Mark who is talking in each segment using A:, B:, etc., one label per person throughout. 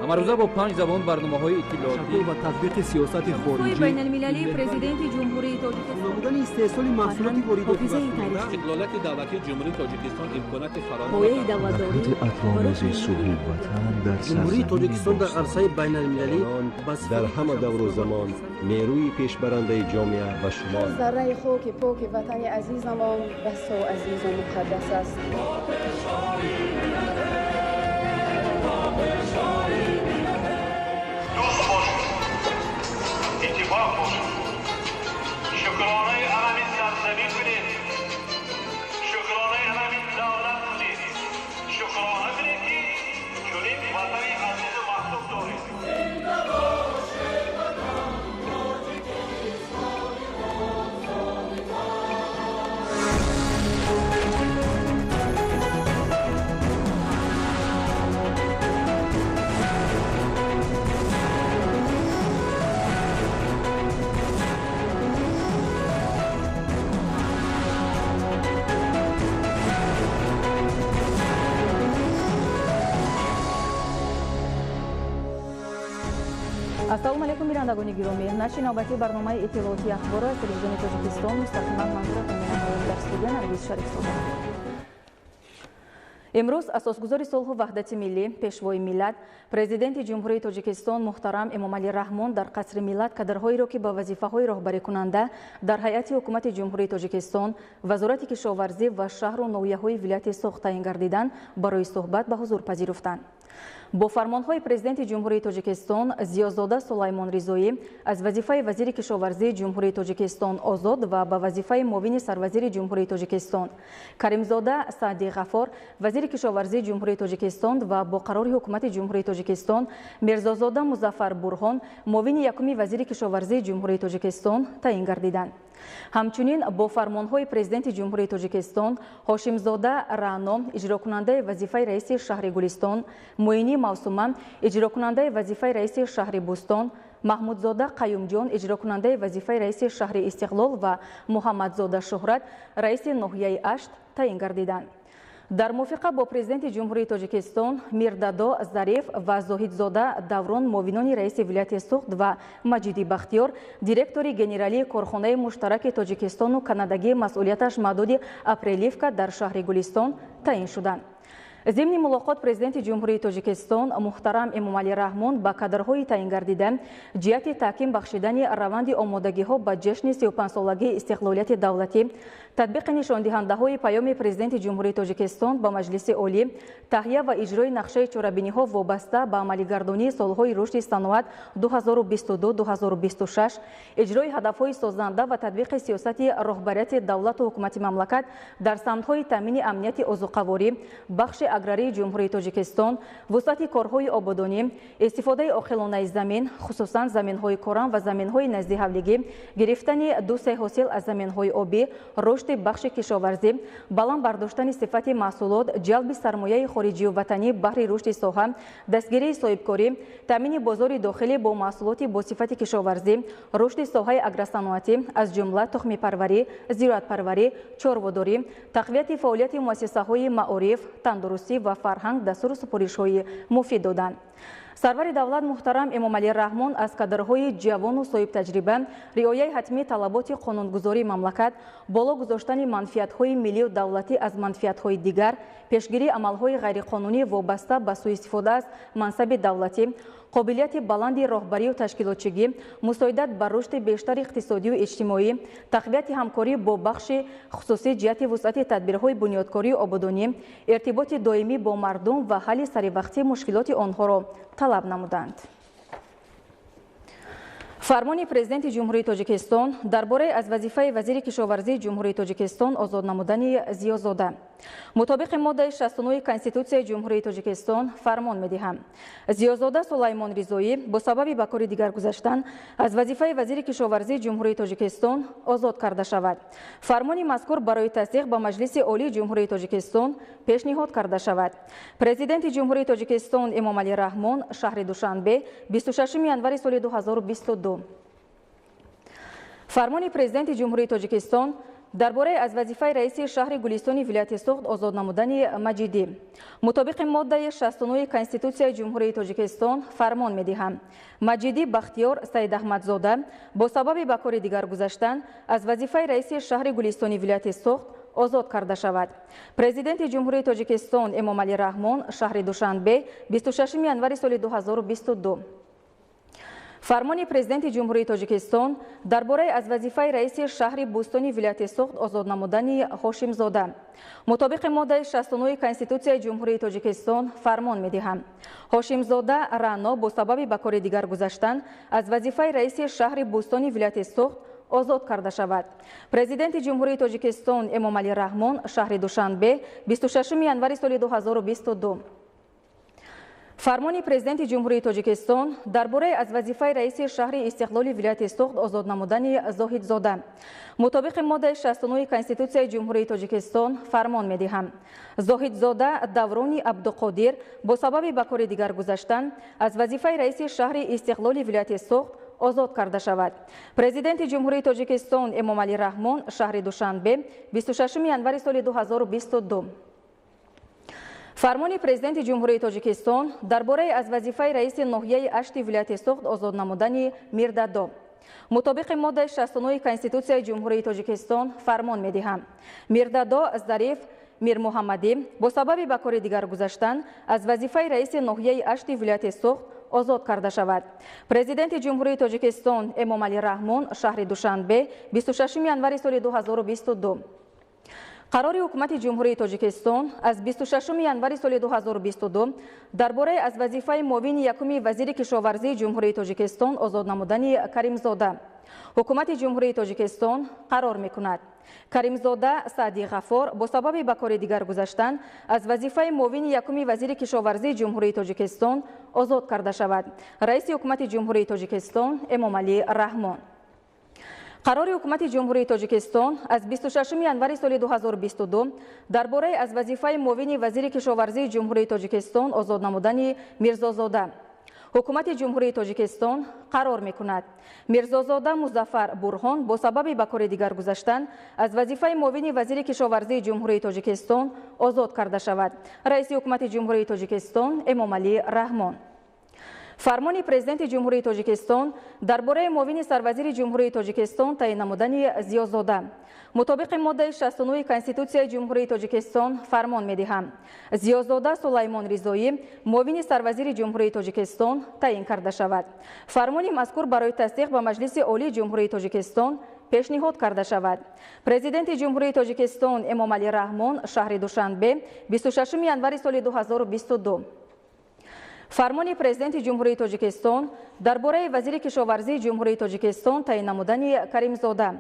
A: امروزه با 5 زبان برنامه‌های اطلاعاتی
B: و تطبیق سیاست خارجی
C: بین المللی پرزیدنت جمهوری تاجیکستان
B: نمودن استحصال محصولات وارداتی و
D: استقلالیت دولتی جمهوری تاجیکستان امکانات فراوان
C: هویه دولتداری
E: اطرامز صلح وطن در
B: جمهوری تاجیکستان در عرصه بین المللی
F: در همه دور و زمان نیروی پیشبرنده جامعه و شمال
G: ذره خاک پاک وطن عزیزمان بس و عزیز و مقدس است.
H: دوست باشید، اتفاق باشید، شکرانه علم سرزمین کنید، شکرانه علم دولت کنید، شکرانه کنید که چنین وطن عزیز و محبوب دارید.
C: ассалому алайкум бирандагони гиромӣ. нашри навбати барномаи иттилооти ахбор аз телевизиони тоҷикистон мустақиман манзуратон менамоем. дар студия наргиз шарифзода. имрӯз асосгузори сулҳу ваҳдати миллӣ, пешвои миллат, президенти ҷумҳурии тоҷикистон муҳтарам эмомалӣ раҳмон дар қасри миллат кадрҳоеро ки ба вазифаҳои роҳбарикунанда дар ҳайати ҳукумати ҷумҳурии тоҷикистон, вазорати кишоварзӣ ва шаҳру ноҳияҳои вилояти Соғ таъин гардиданд, барои суҳбат ба ҳузур пазируфтанд. бо фармонҳои президенти ҷумҳурии тоҷикистон Зиёзода Сулаймон Ризоӣ аз вазифаи вазири кишоварзии ҷумҳурии тоҷикистон озод ва ба вазифаи муовини сарвазири ҷумҳурии тоҷикистон, Каримзода Саъди Ғафор вазири кишоварзии ҷумҳурии тоҷикистон ва бо қарори ҳукумати ҷумҳурии тоҷикистон Мирзозода Музаффар Бурҳон муовини якуми вазири кишоварзии ҷумҳурии тоҷикистон таъин гардиданд. ҳамчунин бо фармонҳои президенти ҷумҳурии тоҷикистон Ҳошимзода Раъно иҷрокунандаи вазифаи раиси шаҳри Гулистон, Муини Мавсума иҷрокунандаи вазифаи раиси шаҳри Бустон, Маҳмудзода Қаюмҷон иҷрокунандаи вазифаи раиси шаҳри Истиқлол ва Муҳаммадзода Шӯҳрат раиси ноҳияи Ашт таъин гардиданд. дар мувофиқа бо президенти ҷумҳурии тоҷикистон Мирдадо Зариф ва Зоҳидзода Даврон муовинони раиси вилояти Суғд ва Маҷиди Бахтиёр директори генералии корхонаи муштараки Тоҷикистону Канадагии масъулияташ маҳдуди Апрелівка дар шаҳри Гулистон таъин шуданд. зимни мулоқот президенти ҷумҳурии тоҷикистон муҳтарам Эмомалӣ Раҳмон ба кадрҳои таъин гардида ҷиҳати таҳким бахшидани раванди омодагиҳо ба ҷашни 35-солагии истиқлолияти давлатӣ, татбиқи нишондиҳандаҳои паёми президенти ҷумҳурии тоҷикистон ба Маҷлиси олӣ, таҳия ва иҷрои нақшаи чорабиниҳо вобаста ба амалигардонии солҳои рушди саноат 2022-2026, иҷрои ҳадафҳои созанда ва татбиқи сиёсати роҳбарияти давлату ҳукумати мамлакат дар самтҳои таъмини амнияти озуқаворӣ, бахши аграрии ҷумҳурии тоҷикистон, вусъати корҳои ободонӣ, истифодаи оқилонаи замин, хусусан заминҳои корам ва заминҳои назди ҳавлигӣ, гирифтани дусе ҳосил аз заминҳои обӣ, рушди бахши кишоварзӣ, баланд бардоштани сифати маҳсулот, ҷалби сармояи хориҷию ватанӣ баҳри рушди соҳа, дастгирии соҳибкорӣ, таъмини бозори дохилӣ бо маҳсулоти бо сифати кишоварзӣ, рушди соҳаи агросаноатӣ аз ҷумла тухмипарварӣ, зироатпарварӣ, чорводорӣ, тақвияти фаъолияти муассисаҳои маориф, тандурустӣ ва фарҳанг дастуру супоришҳои муфид доданд. сарвари давлат муҳтарам Эмомалӣ Раҳмон аз кадрҳои ҷавону соҳибтаҷриба риояи ҳатмии талаботи қонунгузории мамлакат, боло гузоштани манфиатҳои миллию давлатӣ аз манфиатҳои дигар, пешгирии амалҳои ғайриқонунӣ вобаста ба сӯистифода аз мансаби давлатӣ, қобилияти баланди роҳбарию ташкилотчигӣ, мусоидат ба рушди бештари иқтисодию иҷтимоӣ, тақвияти ҳамкорӣ бо бахши хусусӣ ҷиҳати вусъати тадбирҳои бунёдкорию ободонӣ, иртиботи доимӣ бо мардум ва ҳалли саривақтии мушкилоти онҳоро талаб намуданд. фармони президенти ҷумҳурии тоҷикистон дар бораи аз вазифаи вазири кишоварзии ҷумҳурии тоҷикистон озод намудани Зиёзода. мутобиқи моддаи 69 Конститутсияи ҷумҳурии тоҷикистон фармон медиҳам Зиёзода Сулаймон Ризоӣ бо сабаби ба кори дигар гузаштан аз вазифаи вазири кишоварзии ҷумҳурии тоҷикистон озод карда шавад. фармони мазкур барои тасдиқ ба Маҷлиси олии ҷумҳурии тоҷикистон пешниҳод карда шавад. президенти ҷумҳурии тоҷикистон Эмомалӣ Раҳмон шаҳри Душанбе 26 январи соли 2022. фармони президенти ҷумҳурии тоҷикистон درباره از وظیفه رئیس شهر گلستان ولایت سوخت آزاد نمودن مجیدی مطابق ماده 69 کنستیتوسیای جمهوری تاجیکستان فرمان می‌دهم مجیدی بختیار سید احمدزاده با سبب به کار دیگر گذاشتن از وظیفه رئیس شهر گلستان ولایت سوخت آزاد کرده شود. پرزیدنت جمهوری تاجیکستان امام علی رحمان شهر دوشنبه 26 январи سال 2022 فرمان پرزیدنت جمهوری تاجیکستان درباره از وظیفه رئیس شهر بوستانی ولایت سوخت آزاد نمودن هاشم زاده مطابق ماده 69 کنستیتوسیای جمهوری تاجیکستان فرمان می‌دهم هاشم زاده رانا با سبب به کار دیگر گذاشتن از وظیفه رئیس شهر بوستانی ولایت سوخت آزاد کرده شود. پرزیدنت جمهوری تاجیکستان امام علی رحمان شهر دوشنبه 26 январи سال 2022 فرمان پرزیدنت جمهوری تاجیکستان درباره از وظیفه رئیس شهر استقلال ولایت سوخت آزاد نمودن زاهد زاده مطابق ماده 69 کنستیتوسیای جمهوری تاجیکستان فرمان می‌دهم زاهد زاده دوران عبدالقادر با سبب به کار دیگر گذاشتن از وظیفه رئیس شهر استقلال ولایت سوخت آزاد کرده شود. پرزیدنت جمهوری تاجیکستان امام علی رحمان شهر دوشنبه 26 январи سال 2022 فرمان پرزیدنت جمهوری تاجیکستان درباره از وظیفه رئیس ناحیه اشت ولایت سوخت آزاد نمودن میردادا مطابق ماده 69 کنستیتوسیای جمهوری تاجیکستان فرمان می‌دهم میردادا ظریف میر محمدی با سبب به کار دیگر گذاشتن از وظیفه رئیس ناحیه اشت ولایت سوخت آزاد کرده شود. پرزیدنت جمهوری تاجیکستان امام علی رحمان شهر دوشنبه 26 январи سال 2022 قرار حکومت جمهوری تاجیکستان از 26 январи سال 2022 درباره از وظیفه معاون یکم وزیر کشاورزی جمهوری تاجیکستان آزاد نمودن کریم زاده حکومت جمهوری تاجیکستان قرار می‌کند کریم زاده سعدی غفار با سبب به کار دیگر گذاشتن از وظیفه معاون یکم وزیر کشاورزی جمهوری تاجیکستان آزاد کرده شود. رئیس حکومت جمهوری تاجیکستان امام علی رحمان قرار حکومت جمهوری تاجیکستان از 26 январи سال 2022 درباره از وظیفه معاون وزیر کشاورزی جمهوری تاجیکستان آزاد نمودن میرزازاده حکومت جمهوری تاجیکستان قرار می‌کند میرزازاده مظفر برهان با سبب به کار دیگر گذاشتن از وظیفه معاون وزیر کشاورزی جمهوری تاجیکستان آزاد کرده شود. رئیس حکومت جمهوری تاجیکستان امام علی رحمان فرمان پرزیدنت جمهوری تاجیکستان درباره معاون سروزیر جمهوری تاجیکستان تعیین نمودن ضیازاده مطابق ماده 69 کنستیتوسیای جمهوری تاجیکستان فرمان می‌دهم ضیازاده سلیمان رضایی معاون سروزیر جمهوری تاجیکستان تعیین کرده شود. فرمان مذکور برای تصدیق به مجلس عالی جمهوری تاجیکستان پیشنهاد کرده شود. پرزیدنت جمهوری تاجیکستان امام علی رحمان شهر دوشنبه 26 январи سال 2022 فرمان پرزیدنت جمهوری تاجیکستان درباره وزیر کشاورزی جمهوری تاجیکستان تعیین نمودن کریم زاده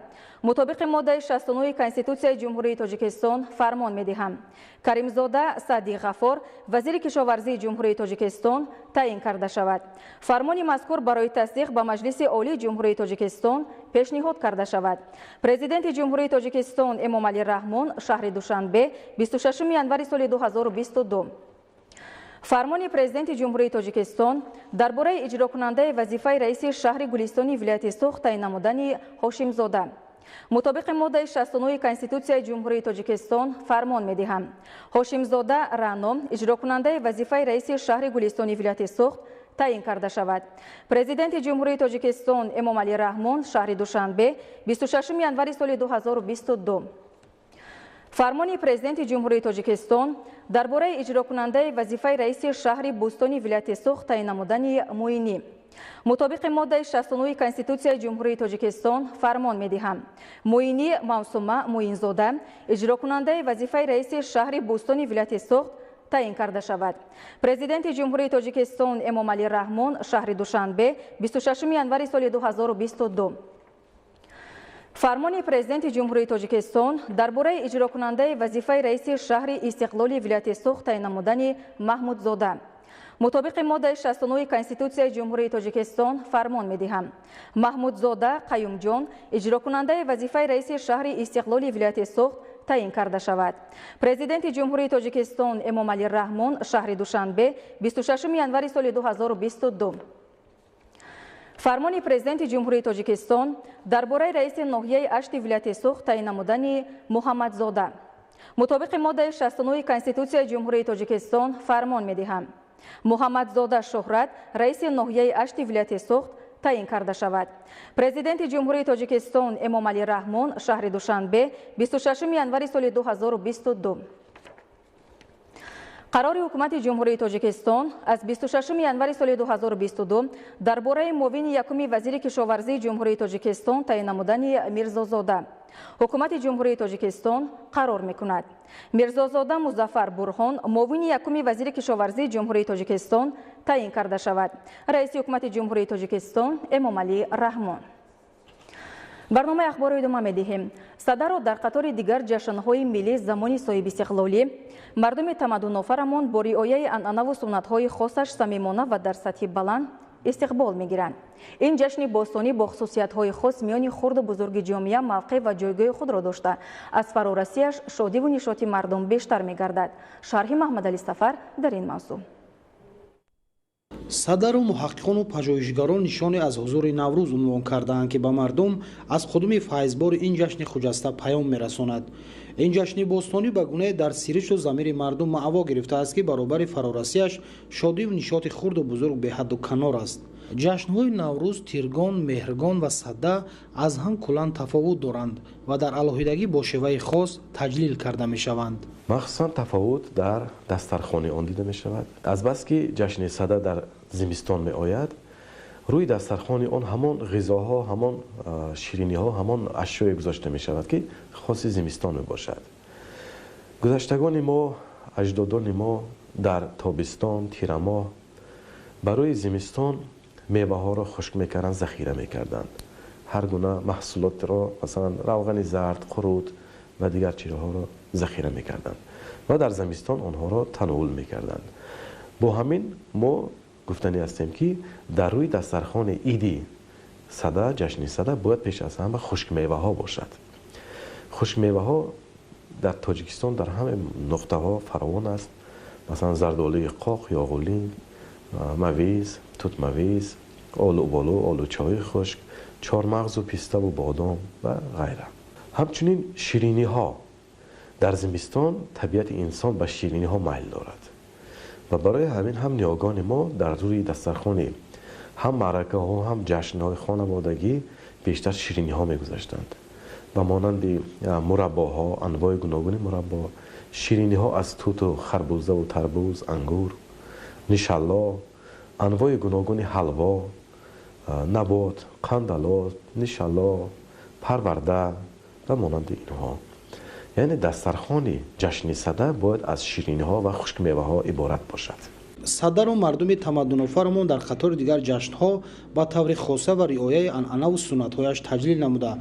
C: مطابق ماده 69 کنستیتوسیای جمهوری تاجیکستان فرمان می‌دهم کریم زاده سعدی غفار وزیر کشاورزی جمهوری تاجیکستان تعیین کرده شود. فرمان مذکور برای تصدیق به مجلس عالی جمهوری تاجیکستان پیشنهاد کرده شود. پرزیدنت جمهوری تاجیکستان امام علی رحمان شهر دوشنبه 26 январи سال 2022 فرمان پرزیدنت جمهوری تاجیکستان درباره اجرا کننده وظیفه رئیس شهر گلستانی ولایت سوخت تعیین نمودن هاشم زاده مطابق ماده 69 کنستیتوسیای جمهوری تاجیکستان فرمان می‌دهم هاشم زاده رانا اجرا کننده وظیفه رئیس شهر گلستانی ولایت سوخت تعیین کرده شود. پرزیدنت جمهوری تاجیکستان امام علی رحمان شهر دوشنبه 26 январи سال 2022 فرمان پرزیدنت جمهوری تاجیکستان درباره اجرا کننده وظیفه رئیس شهر بوستانی ولایت سوخت تعیین نمودن موینی مطابق ماده 69 کنستیتوسیای جمهوری تاجیکستان فرمان می‌دهم موینی موسومه موینزاده اجرا کننده وظیفه رئیس شهر بوستانی ولایت سوخت تعیین کرده شود. پرزیدنت جمهوری تاجیکستان امام علی رحمان شهر دوشنبه 26 январи سال 2022 فرمان پرزیدنت جمهوری تاجیکستان درباره اجرا کننده وظیفه رئیس شهر استقلال ولایت سوخت تعیین نمودن محمود زاده مطابق ماده 69 کنستیتوسیای جمهوری تاجیکستان فرمان می‌دهم محمود زاده قیوم جان اجرا کننده وظیفه رئیس شهر استقلال ولایت سوخت تعیین کرده شود. پرزیدنت جمهوری تاجیکستان امام علی رحمان شهر دوشنبه 26 январи سال 2022 фармони президенти ҷумҳурии тоҷикистон дар бораи раиси ноҳияи ашти вилояти сух таъин намудани муҳаммадзода. мутобиқи моддаи 69 конститутсияи ҷумҳурии тоҷикистон фармон медиҳам муҳаммадзода шӯҳрат раиси ноҳияи ашти вилояти сух таъин карда шавад. президенти ҷумҳурии тоҷикистон эмомалӣ раҳмон шаҳри душанбе 26 январи соли 2022. қарори ҳукумати ҷумҳурии тоҷикистон аз 26 январи соли 2022 дар бораи муовини якуми вазири кишоварзии ҷумҳурии тоҷикистон таъин намудани мирзозода ҳукумати ҷумҳурии тоҷикистон қарор мекунад мирзозода музаффар бурҳон муовини якуми вазири кишоварзии ҷумҳурии тоҷикистон таъин карда шавад. раиси ҳукумати ҷумҳурии тоҷикистон эмомалӣ раҳмон. барномаи ахборро идома медиҳем. садаро дар қатори дигар ҷашнҳои миллӣ замони соҳиби истиқлолӣ мардуми тамаддунофарамон бо риояи анъанаву суннатҳои хосаш самимона ва дар сатҳи баланд истиқбол мегиранд. ин ҷашни бостонӣ бо хусусиятҳои хос миёни хурду бузурги ҷомеа мавқеъ ва ҷойгоҳи худро дошта аз фарорасияш шодиву нишоти мардум бештар мегардад. шарҳи маҳмадалӣ сафар дар ин мавзӯъ.
I: садару муҳаққиқону пажӯҳишгарон нишоне аз ҳузури наврӯз унвон кардаанд ки ба мардум аз қудуми файзбори ин ҷашни хуҷаста паём мерасонад. ин ҷашни бостонӣ ба гунае дар сиришу замири мардум маъво гирифтааст ки баробари фарорасияш шодиву нишоти хурду бузург беҳадду канор аст. ҷашнҳои наврӯз, тиргон, меҳргон ва садда аз ҳам куллан тафовут доранд ва дар алоҳидагӣ бо шеваи хос таҷлил карда мешаванд.
J: махсусан тафовут дар дастархони он дида мешавад. азбаски ҷашни садда дар зимистон меояд, рӯи дастархони он ҳамон ғизоҳо, ҳамон шириниҳо, ҳамон ашёе гузошта мешавад ки хоси зимистон мебошад. гузаштагони мо, аҷдодони мо дар тобистон, тирамоҳ барои зимистон меваҳоро хушк мекарданд, захира мекарданд. ҳар гуна маҳсулотро, масалан равғани зард, қурут ва дигар чизҳоро захира мекарданд ва дар зимистон онҳоро тановул мекарданд. бо ҳамин мо гуфтанӣ ҳастем ки дар рӯи дастархони иди сада, ҷашни сада бояд пеш аз ҳама хушкмеваҳо бошад. хушкмеваҳо дар тоҷикистон дар ҳама нуқтаҳо фаровон аст. масалан зардолии қоқ, ёғулин, мавиз, тутмавиз, олуболу, олучои хушк, чормағзу пиставу бодом ва ғайра. ҳамчунин шириниҳо. дар зимистон табиати инсон ба шириниҳо майл дорад ва барои ҳамин ҳам ниёгони мо дар рӯи дастархони ҳам маъракаҳо, ҳам ҷашнҳои хонаводагӣ бештар шириниҳо мегузаштанд. ба монанди мураббоҳо, анвои гуногуни мураббо, шириниҳо аз туту харбузаву тарбуз, ангур, нишалло, анвои гуногуни ҳалво, набот, қандалот, нишалло, парварда ва монанди инҳо. яъне дастархони ҷашни сада бояд аз шириниҳо ва хушкмеваҳо иборат бошад.
I: садару мардуми тамаддунофарамон дар қатори дигар ҷашнҳо ба таври хоса ва риояи анъанаву суннатҳояш таҷлил намуда,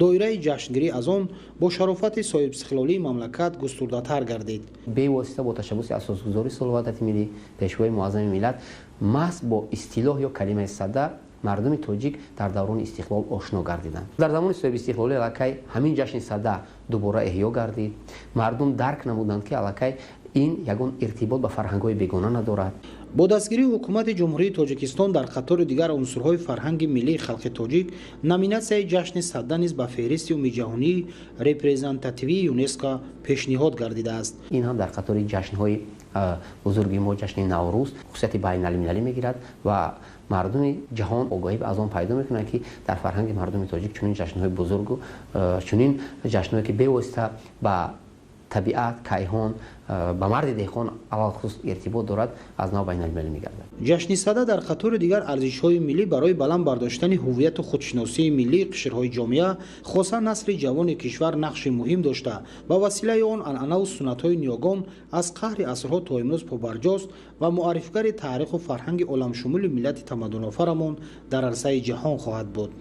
I: доираи ҷашнгирӣ аз он бо шарофати соҳибистиқлолии мамлакат густурдатар гардид.
K: бевосита бо ташаббуси асосгузори Солҳи ваҳдати миллӣ, пешвои муаззами миллат, маҳз бо истилоҳ ё калимаи садда мардуми тоҷик дар даврони истиқлол ошно гардиданд. дар замони соҳибистиқлолӣ аллакай ҳамин ҷашни садда дубора эҳё гардид. мардум дарк намуданд ки аллакай ин ягон иртибот ба фарҳангҳои бегона надорад.
I: бо дастгирии ҳукумати ҷумҳурии тоҷикистон дар қатори дигар унсурҳои фарҳанги миллии халқи тоҷик номинатсияи ҷашни садда низ ба феҳристи умумиҷаҳонии репрезентативии ЮНЕСКО пешниҳод гардидааст.
K: ин ҳам дар қатори ҷашнҳои бузурги мо, ҷашни наврӯз хусусияти байналмилалӣ мегирад ва мардуми ҷаҳон огоҳӣ аз он пайдо мекунад ки дар фарҳанги мардуми тоҷик чунин ҷашнҳои бузургу чунин ҷашнҳое ки бевосита ба табиат, кайҳон, ба марди деҳқон алалхусус иртибот дорад, аз нав байналмилалӣ мегардад.
I: ҷашни сада дар қатори дигар арзишҳои миллӣ барои баланд бардоштани ҳувияту худшиносии миллии қишрҳои ҷомеа, хосан насли ҷавони кишвар нақши муҳим дошта, ба василаи он анъанаву суннатҳои ниёгон аз қаҳри асрҳо то имрӯз побарҷост ва муаррифгари таъриху фарҳанги оламшумули миллати тамаддунофарамон дар арсаи ҷаҳон хоҳад буд.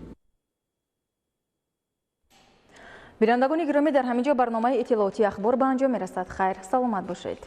C: бинандагони гиромӣ, дар ҳамин ҷо барномаи иттилооти ахбор ба анҷом мерасад. хайр, саломат бошед.